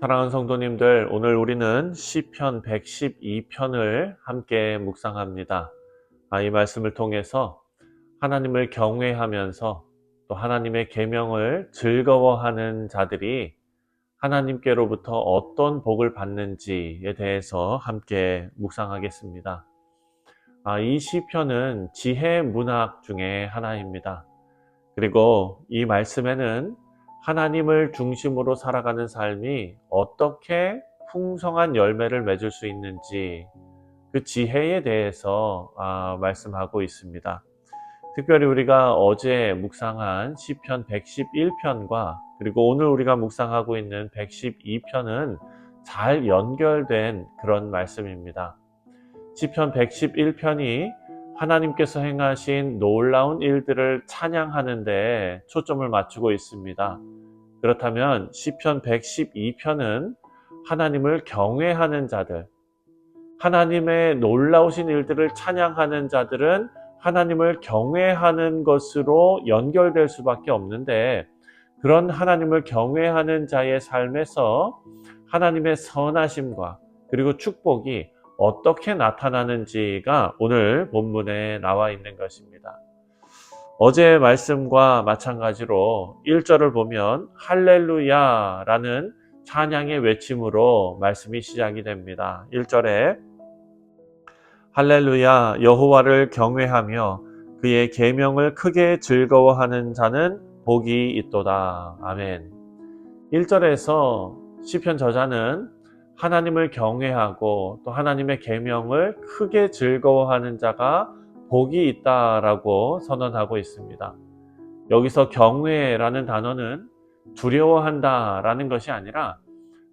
사랑하는 성도님들, 오늘 우리는 시편 112편을 함께 묵상합니다. 이 말씀을 통해서 하나님을 경외하면서 또 하나님의 계명을 즐거워하는 자들이 하나님께로부터 어떤 복을 받는지에 대해서 함께 묵상하겠습니다. 이 시편은 지혜 문학 중에 하나입니다. 그리고 이 말씀에는 하나님을 중심으로 살아가는 삶이 어떻게 풍성한 열매를 맺을 수 있는지 그 지혜에 대해서 말씀하고 있습니다. 특별히 우리가 어제 묵상한 시편 111편과 그리고 오늘 우리가 묵상하고 있는 112편은 잘 연결된 그런 말씀입니다. 시편 111편이 하나님께서 행하신 놀라운 일들을 찬양하는 데 초점을 맞추고 있습니다. 그렇다면 시편 112편은 하나님을 경외하는 자들, 하나님의 놀라우신 일들을 찬양하는 자들은 하나님을 경외하는 것으로 연결될 수밖에 없는데, 그런 하나님을 경외하는 자의 삶에서 하나님의 선하심과 그리고 축복이 어떻게 나타나는지가 오늘 본문에 나와 있는 것입니다. 어제의 말씀과 마찬가지로 1절을 보면 할렐루야라는 찬양의 외침으로 말씀이 시작이 됩니다. 1절에 할렐루야 여호와를 경외하며 그의 계명을 크게 즐거워하는 자는 복이 있도다. 아멘. 1절에서 시편 저자는 하나님을 경외하고 또 하나님의 계명을 크게 즐거워하는 자가 복이 있다라고 선언하고 있습니다. 여기서 경외라는 단어는 두려워한다라는 것이 아니라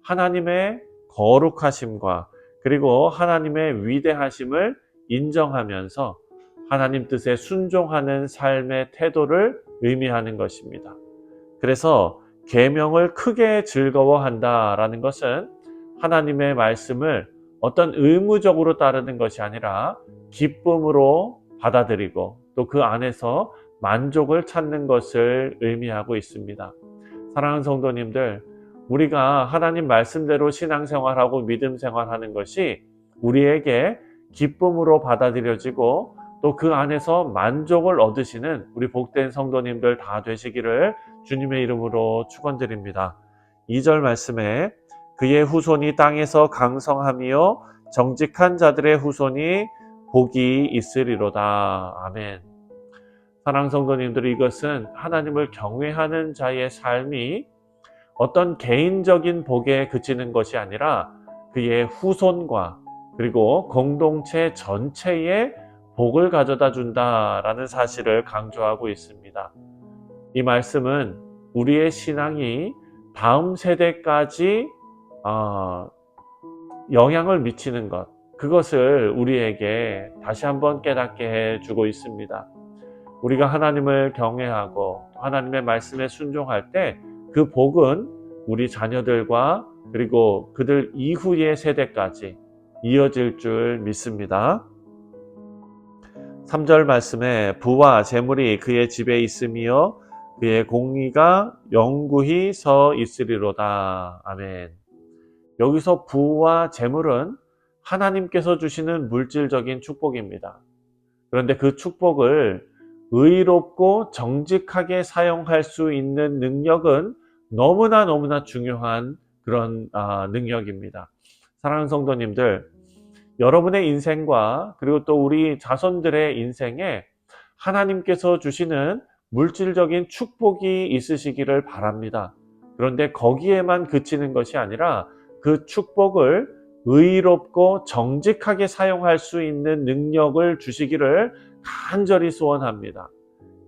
하나님의 거룩하심과 그리고 하나님의 위대하심을 인정하면서 하나님 뜻에 순종하는 삶의 태도를 의미하는 것입니다. 그래서 계명을 크게 즐거워한다라는 것은 하나님의 말씀을 어떤 의무적으로 따르는 것이 아니라 기쁨으로 받아들이고 또 그 안에서 만족을 찾는 것을 의미하고 있습니다. 사랑하는 성도님들, 우리가 하나님 말씀대로 신앙생활하고 믿음생활하는 것이 우리에게 기쁨으로 받아들여지고 또 그 안에서 만족을 얻으시는 우리 복된 성도님들 다 되시기를 주님의 이름으로 축원드립니다. 2절 말씀에 그의 후손이 땅에서 강성하며 정직한 자들의 후손이 복이 있으리로다. 아멘. 사랑하는 성도님들, 이것은 하나님을 경외하는 자의 삶이 어떤 개인적인 복에 그치는 것이 아니라 그의 후손과 그리고 공동체 전체에 복을 가져다 준다라는 사실을 강조하고 있습니다. 이 말씀은 우리의 신앙이 다음 세대까지 영향을 미치는 것, 그것을 우리에게 다시 한번 깨닫게 해주고 있습니다. 우리가 하나님을 경외하고 하나님의 말씀에 순종할 때 그 복은 우리 자녀들과 그리고 그들 이후의 세대까지 이어질 줄 믿습니다. 3절 말씀에 부와 재물이 그의 집에 있으며 그의 공의가 영구히 서 있으리로다. 아멘. 여기서 부와 재물은 하나님께서 주시는 물질적인 축복입니다. 그런데 그 축복을 의롭고 정직하게 사용할 수 있는 능력은 너무나 중요한 그런 능력입니다. 사랑하는 성도님들, 여러분의 인생과 그리고 또 우리 자손들의 인생에 하나님께서 주시는 물질적인 축복이 있으시기를 바랍니다. 그런데 거기에만 그치는 것이 아니라 그 축복을 의롭고 정직하게 사용할 수 있는 능력을 주시기를 간절히 소원합니다.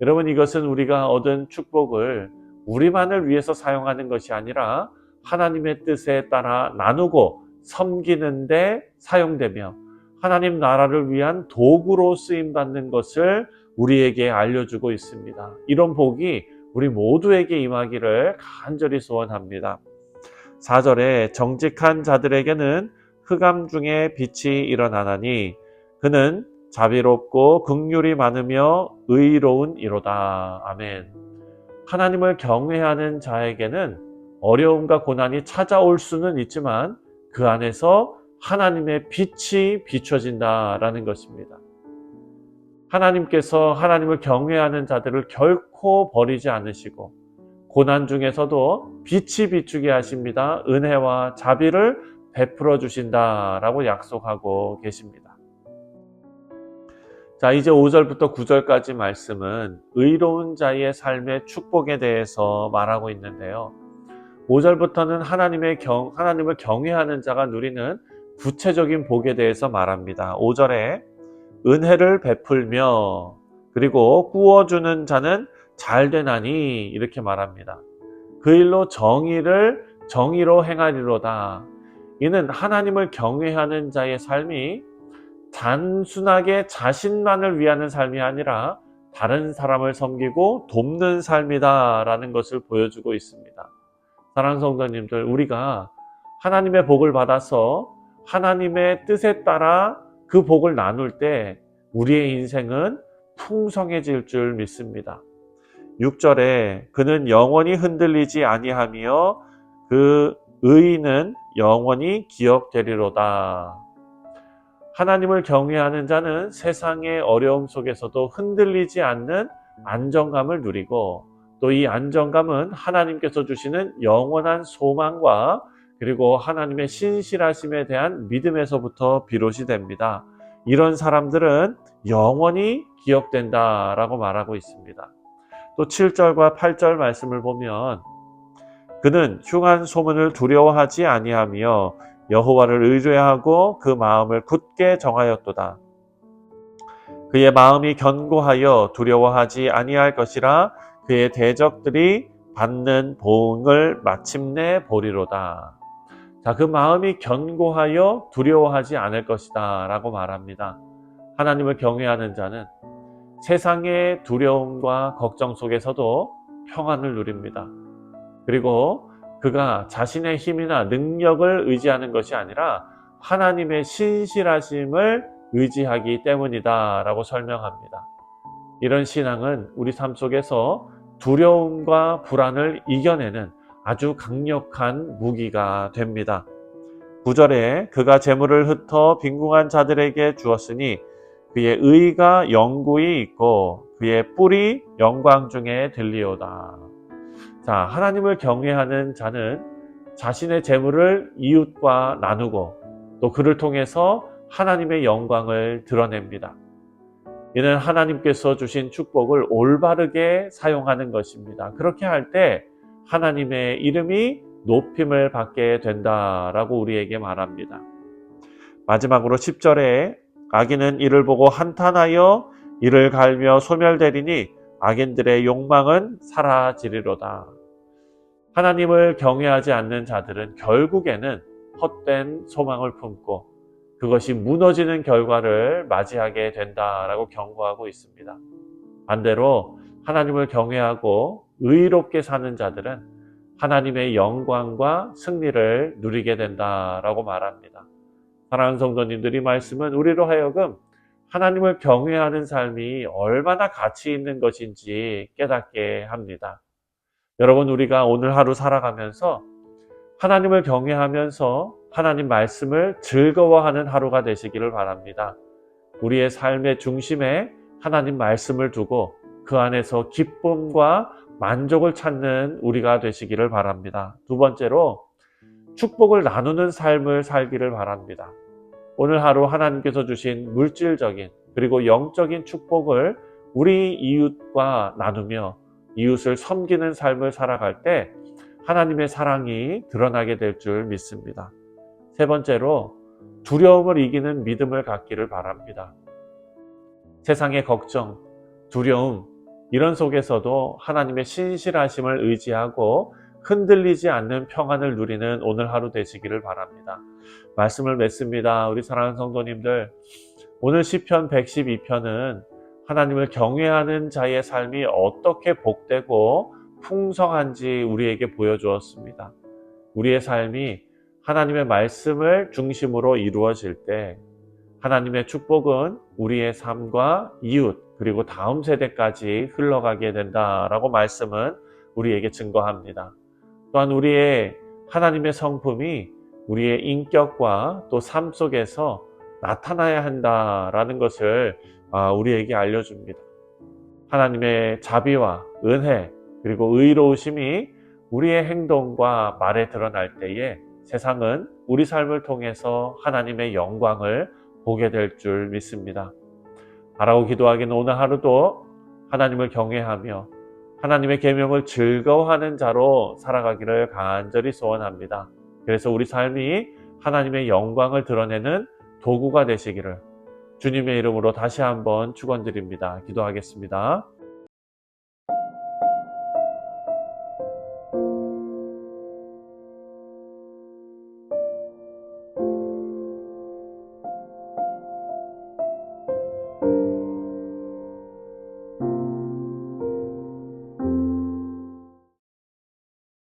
여러분, 이것은 우리가 얻은 축복을 우리만을 위해서 사용하는 것이 아니라 하나님의 뜻에 따라 나누고 섬기는 데 사용되며 하나님 나라를 위한 도구로 쓰임받는 것을 우리에게 알려주고 있습니다. 이런 복이 우리 모두에게 임하기를 간절히 소원합니다. 4절에 정직한 자들에게는 흑암 중에 빛이 일어나나니 그는 자비롭고 긍휼이 많으며 의로운 이로다. 아멘. 하나님을 경외하는 자에게는 어려움과 고난이 찾아올 수는 있지만 그 안에서 하나님의 빛이 비춰진다라는 것입니다. 하나님께서 하나님을 경외하는 자들을 결코 버리지 않으시고 고난 중에서도 빛이 비추게 하십니다. 은혜와 자비를 베풀어 주신다라고 약속하고 계십니다. 자, 이제 5절부터 9절까지 말씀은 의로운 자의 삶의 축복에 대해서 말하고 있는데요. 5절부터는 하나님을 경외하는 자가 누리는 구체적인 복에 대해서 말합니다. 5절에 은혜를 베풀며 그리고 꾸어주는 자는 잘되나니 이렇게 말합니다. 그 일로 정의로 행하리로다. 이는 하나님을 경외하는 자의 삶이 단순하게 자신만을 위하는 삶이 아니라 다른 사람을 섬기고 돕는 삶이다 라는 것을 보여주고 있습니다. 사랑하는 성도님들, 우리가 하나님의 복을 받아서 하나님의 뜻에 따라 그 복을 나눌 때 우리의 인생은 풍성해질 줄 믿습니다. 6절에 그는 영원히 흔들리지 아니하며 그 의인은 영원히 기억되리로다. 하나님을 경외하는 자는 세상의 어려움 속에서도 흔들리지 않는 안정감을 누리고 또 이 안정감은 하나님께서 주시는 영원한 소망과 그리고 하나님의 신실하심에 대한 믿음에서부터 비롯이 됩니다. 이런 사람들은 영원히 기억된다라고 말하고 있습니다. 또 7절과 8절 말씀을 보면 그는 흉한 소문을 두려워하지 아니하며 여호와를 의뢰하고 그 마음을 굳게 정하였도다. 그의 마음이 견고하여 두려워하지 아니할 것이라 그의 대적들이 받는 보응을 마침내 보리로다. 자, 그 마음이 견고하여 두려워하지 않을 것이다 라고 말합니다. 하나님을 경외하는 자는 세상의 두려움과 걱정 속에서도 평안을 누립니다. 그리고 그가 자신의 힘이나 능력을 의지하는 것이 아니라 하나님의 신실하심을 의지하기 때문이다 라고 설명합니다. 이런 신앙은 우리 삶 속에서 두려움과 불안을 이겨내는 아주 강력한 무기가 됩니다. 9절에 그가 재물을 흩어 빈궁한 자들에게 주었으니 그의 의가 영구히 있고 그의 뿔이 영광 중에 들리오다. 자, 하나님을 경외하는 자는 자신의 재물을 이웃과 나누고 또 그를 통해서 하나님의 영광을 드러냅니다. 이는 하나님께서 주신 축복을 올바르게 사용하는 것입니다. 그렇게 할 때 하나님의 이름이 높임을 받게 된다라고 우리에게 말합니다. 마지막으로 10절에 악인은 이를 보고 한탄하여 이를 갈며 소멸되리니 악인들의 욕망은 사라지리로다. 하나님을 경외하지 않는 자들은 결국에는 헛된 소망을 품고 그것이 무너지는 결과를 맞이하게 된다라고 경고하고 있습니다. 반대로 하나님을 경외하고 의롭게 사는 자들은 하나님의 영광과 승리를 누리게 된다라고 말합니다. 사랑하는 성도님들, 이 말씀은 우리로 하여금 하나님을 경외하는 삶이 얼마나 가치 있는 것인지 깨닫게 합니다. 여러분, 우리가 오늘 하루 살아가면서 하나님을 경외하면서 하나님 말씀을 즐거워하는 하루가 되시기를 바랍니다. 우리의 삶의 중심에 하나님 말씀을 두고 그 안에서 기쁨과 만족을 찾는 우리가 되시기를 바랍니다. 두 번째로 축복을 나누는 삶을 살기를 바랍니다. 오늘 하루 하나님께서 주신 물질적인 그리고 영적인 축복을 우리 이웃과 나누며 이웃을 섬기는 삶을 살아갈 때 하나님의 사랑이 드러나게 될 줄 믿습니다. 세 번째로 두려움을 이기는 믿음을 갖기를 바랍니다. 세상의 걱정, 두려움 이런 속에서도 하나님의 신실하심을 의지하고 흔들리지 않는 평안을 누리는 오늘 하루 되시기를 바랍니다. 말씀을 맺습니다. 우리 사랑하는 성도님들, 오늘 시편 112편은 하나님을 경외하는 자의 삶이 어떻게 복되고 풍성한지 우리에게 보여주었습니다. 우리의 삶이 하나님의 말씀을 중심으로 이루어질 때 하나님의 축복은 우리의 삶과 이웃 그리고 다음 세대까지 흘러가게 된다라고 말씀은 우리에게 증거합니다. 또한 우리의 하나님의 성품이 우리의 인격과 또 삶 속에서 나타나야 한다라는 것을 우리에게 알려줍니다. 하나님의 자비와 은혜 그리고 의로우심이 우리의 행동과 말에 드러날 때에 세상은 우리 삶을 통해서 하나님의 영광을 보게 될 줄 믿습니다. 바라고 기도하기는 오늘 하루도 하나님을 경외하며 하나님의 계명을 즐거워하는 자로 살아가기를 간절히 소원합니다. 그래서 우리 삶이 하나님의 영광을 드러내는 도구가 되시기를 주님의 이름으로 다시 한번 축원드립니다. 기도하겠습니다.